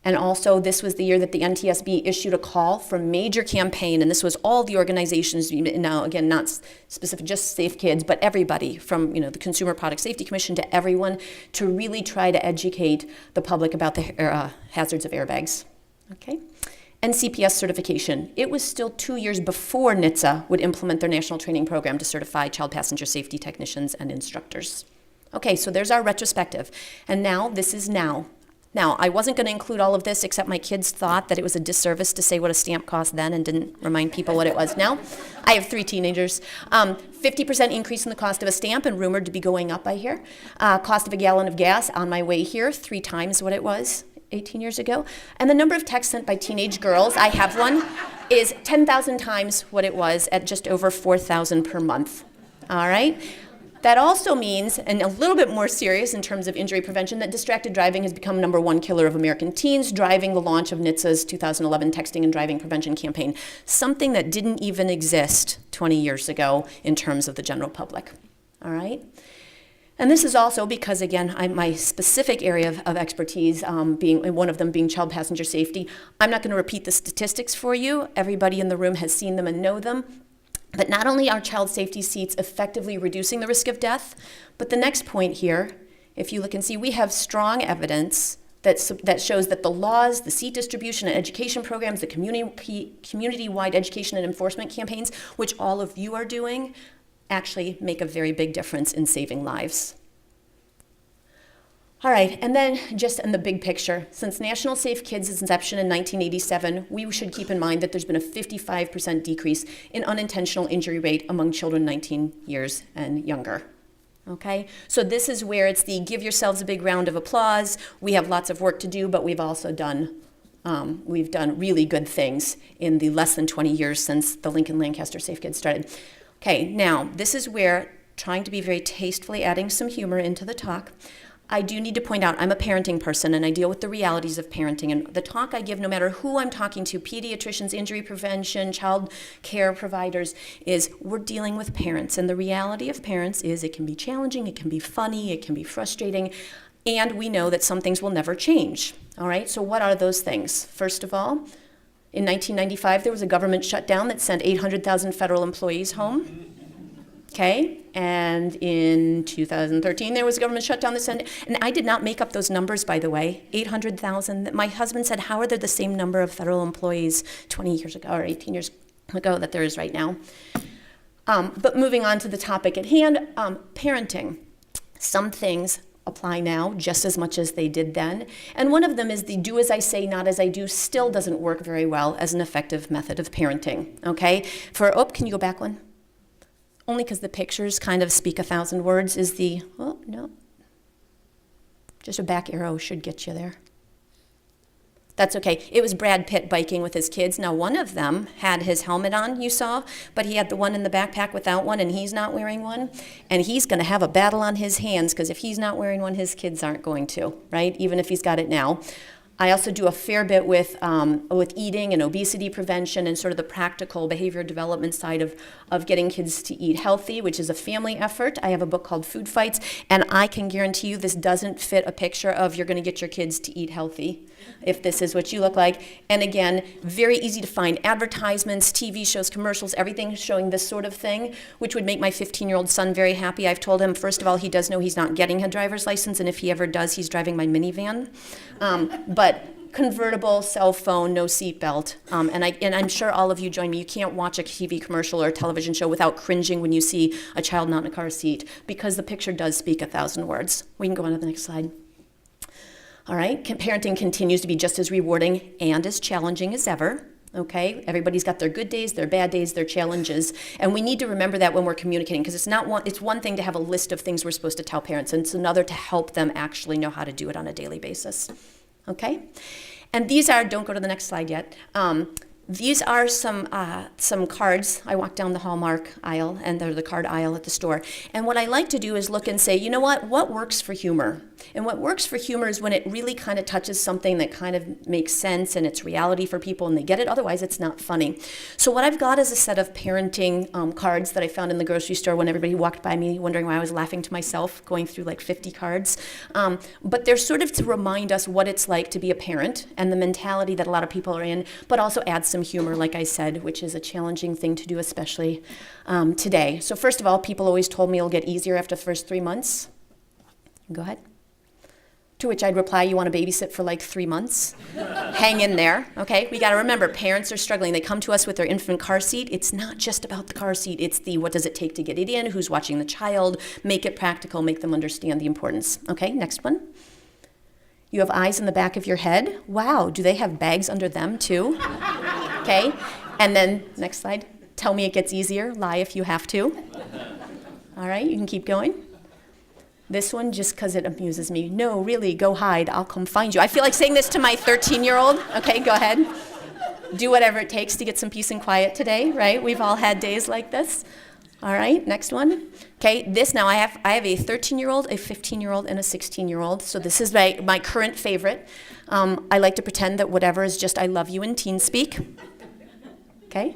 And also, this was the year that the NTSB issued a call for a major campaign, and this was all the organizations, now again, not specific, just Safe Kids, but everybody from the Consumer Product Safety Commission to everyone, to really try to educate the public about the hazards of airbags. Okay? And CPS certification. It was still 2 years before NHTSA would implement their national training program to certify child passenger safety technicians and instructors. Okay, so there's our retrospective. And now, this is now. Now, I wasn't going to include all of this, except my kids thought that it was a disservice to say what a stamp cost then and didn't remind people what it was now. I have 3 teenagers. 50% increase in the cost of a stamp, and rumored to be going up, I hear. Cost of a gallon of gas on my way here, 3 times what it was 18 years ago. And the number of texts sent by teenage girls, I have one, is 10,000 times what it was at just over 4,000 per month. All right? That also means, and a little bit more serious in terms of injury prevention, that distracted driving has become #1 killer of American teens, driving the launch of NHTSA's 2011 Texting and Driving Prevention Campaign, something that didn't even exist 20 years ago in terms of the general public. All right? And this is also because, again, my specific area of expertise, being one of them being child passenger safety. I'm not going to repeat the statistics for you. Everybody in the room has seen them and know them. But not only are child safety seats effectively reducing the risk of death, but the next point here, if you look and see, we have strong evidence that shows that the laws, the seat distribution and education programs, the community-wide education and enforcement campaigns, which all of you are doing, actually make a very big difference in saving lives. All right, and then just in the big picture, since National Safe Kids' inception in 1987, we should keep in mind that there's been a 55% decrease in unintentional injury rate among children 19 years and younger. Okay, so this is where it's the give yourselves a big round of applause. We have lots of work to do, but we've also done really good things in the less than 20 years since the Lincoln-Lancaster Safe Kids started. Okay, now this is where, trying to be very tastefully adding some humor into the talk, I do need to point out I'm a parenting person and I deal with the realities of parenting. And the talk I give, no matter who I'm talking to, pediatricians, injury prevention, child care providers, is we're dealing with parents. And the reality of parents is it can be challenging, it can be funny, it can be frustrating, and we know that some things will never change. All right, so what are those things? First of all, in 1995, there was a government shutdown that sent 800,000 federal employees home. Okay, and in 2013, there was a government shutdown that sent, and I did not make up those numbers, by the way, 800,000. My husband said, how are there the same number of federal employees 20 years ago or 18 years ago that there is right now? But moving on to the topic at hand, parenting. Some things apply now just as much as they did then. And one of them is the do as I say, not as I do still doesn't work very well as an effective method of parenting, okay? Can you go back one? Only because the pictures kind of speak 1,000 words is the, oh, no. Just a back arrow should get you there. That's okay. It was Brad Pitt biking with his kids. Now, one of them had his helmet on, you saw, but he had the one in the backpack without one, and he's not wearing one. And he's going to have a battle on his hands, because if he's not wearing one, his kids aren't going to, right? Even if he's got it now. I also do a fair bit with eating and obesity prevention and sort of the practical behavior development side of getting kids to eat healthy, which is a family effort. I have a book called Food Fights, and I can guarantee you this doesn't fit a picture of you're going to get your kids to eat healthy, if this is what you look like. And again, very easy to find advertisements, TV shows, commercials, everything showing this sort of thing, which would make my 15-year-old son very happy. I've told him, first of all, he does know he's not getting a driver's license, and if he ever does, he's driving my minivan. But convertible, cell phone, no seatbelt, and I'm sure all of you join me. You can't watch a TV commercial or a television show without cringing when you see a child not in a car seat, because the picture does speak 1,000 words. We can go on to the next slide. All right, parenting continues to be just as rewarding and as challenging as ever. Okay, everybody's got their good days, their bad days, their challenges, and we need to remember that when we're communicating, because it's one thing to have a list of things we're supposed to tell parents, and it's another to help them actually know how to do it on a daily basis. Okay, and these are, don't go to the next slide yet, these are some cards. I walk down the Hallmark aisle, and they're the card aisle at the store. And what I like to do is look and say, you know what works for humor? And what works for humor is when it really kind of touches something that kind of makes sense and it's reality for people and they get it. Otherwise, it's not funny. So what I've got is a set of parenting cards that I found in the grocery store when everybody walked by me wondering why I was laughing to myself, going through like 50 cards. But they're sort of to remind us what it's like to be a parent and the mentality that a lot of people are in, but also add some humor, like I said, which is a challenging thing to do, especially today. So first of all, people always told me it'll get easier after the first 3 months. Go ahead. To which I'd reply, you want to babysit for like 3 months? Hang in there, okay? We got to remember, parents are struggling. They come to us with their infant car seat. It's not just about the car seat. It's the what does it take to get it in, who's watching the child, make it practical, make them understand the importance. Okay, next one. You have eyes in the back of your head. Wow, do they have bags under them too? Okay, and then next slide. Tell me it gets easier. Lie if you have to. All right, you can keep going. This one, just because it amuses me. No, really, go hide. I'll come find you. I feel like saying this to my 13-year-old. Okay, go ahead. Do whatever it takes to get some peace and quiet today, right? We've all had days like this. All right, next one. Okay, this now I have a 13-year-old, a 15-year-old, and a 16-year-old. So this is my current favorite. I like to pretend that whatever is just I love you in teen speak. Okay?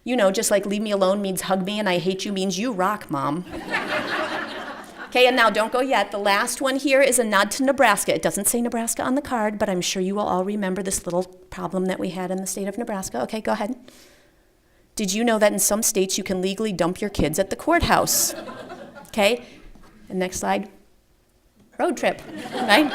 You know, just like leave me alone means hug me and I hate you means you rock, Mom. Okay, and now don't go yet. The last one here is a nod to Nebraska. It doesn't say Nebraska on the card, but I'm sure you will all remember this little problem that we had in the state of Nebraska. Okay, go ahead. Did you know that in some states you can legally dump your kids at the courthouse? Okay, and next slide. Road trip, right?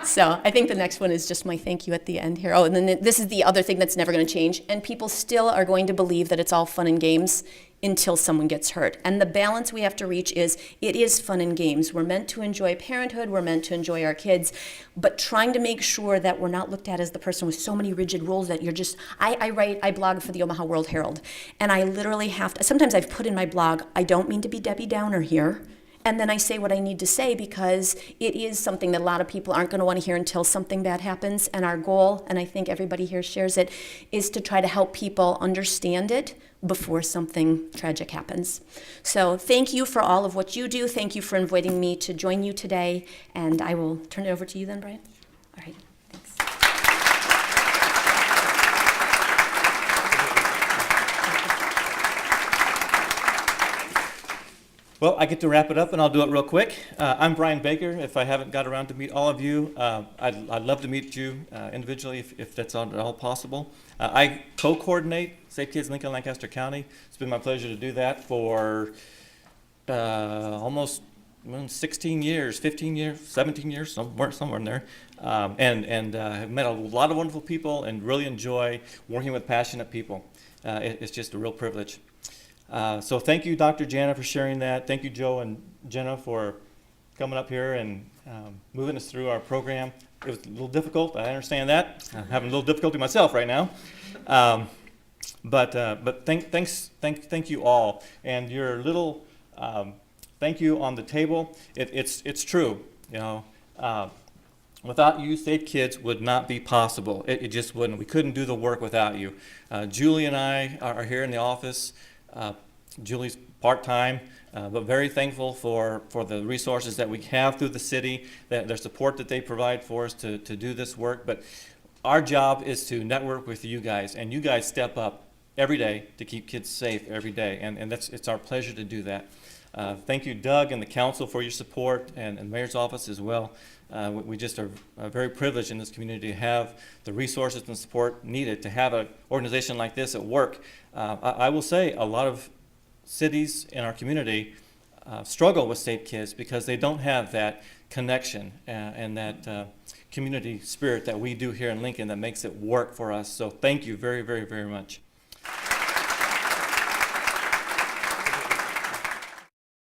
So I think the next one is just my thank you at the end here. Oh, and then this is the other thing that's never going to change. And people still are going to believe that it's all fun and games until someone gets hurt. And the balance we have to reach is it is fun and games. We're meant to enjoy parenthood. We're meant to enjoy our kids. But trying to make sure that we're not looked at as the person with so many rigid rules that you're just, I blog for the Omaha World Herald. And I literally have to, sometimes I've put in my blog, I don't mean to be Debbie Downer here. And then I say what I need to say because it is something that a lot of people aren't going to want to hear until something bad happens. And our goal, and I think everybody here shares it, is to try to help people understand it before something tragic happens. So thank you for all of what you do. Thank you for inviting me to join you today. And I will turn it over to you then, Brian. All right. Well, I get to wrap it up, and I'll do it real quick. I'm Brian Baker. If I haven't got around to meet all of you, I'd love to meet you individually if that's at all possible. I co-coordinate Safe Kids Lincoln-Lancaster County. It's been my pleasure to do that for almost 16 years, 15 years, 17 years, somewhere in there. And have met a lot of wonderful people and really enjoy working with passionate people. It's just a real privilege. So thank you, Dr. Jana, for sharing that. Thank you, Joe and Jenna, for coming up here and moving us through our program. It was a little difficult. I understand that. I'm having a little difficulty myself right now. But thank you all. And your little thank you on the table. It's true. You know, without you, Safe Kids would not be possible. It just wouldn't. We couldn't do the work without you. Julie and I are here in the office. Julie's part-time, but very thankful for the resources that we have through the city, their support that they provide for us to do this work. But our job is to network with you guys, and you guys step up every day to keep kids safe every day, and it's our pleasure to do that. Thank you, Doug, and the council for your support, and the mayor's office as well. We just are very privileged in this community to have the resources and support needed to have an organization like this at work. I will say a lot of cities in our community struggle with Safe Kids because they don't have that connection and that community spirit that we do here in Lincoln that makes it work for us. So thank you very, very, very much.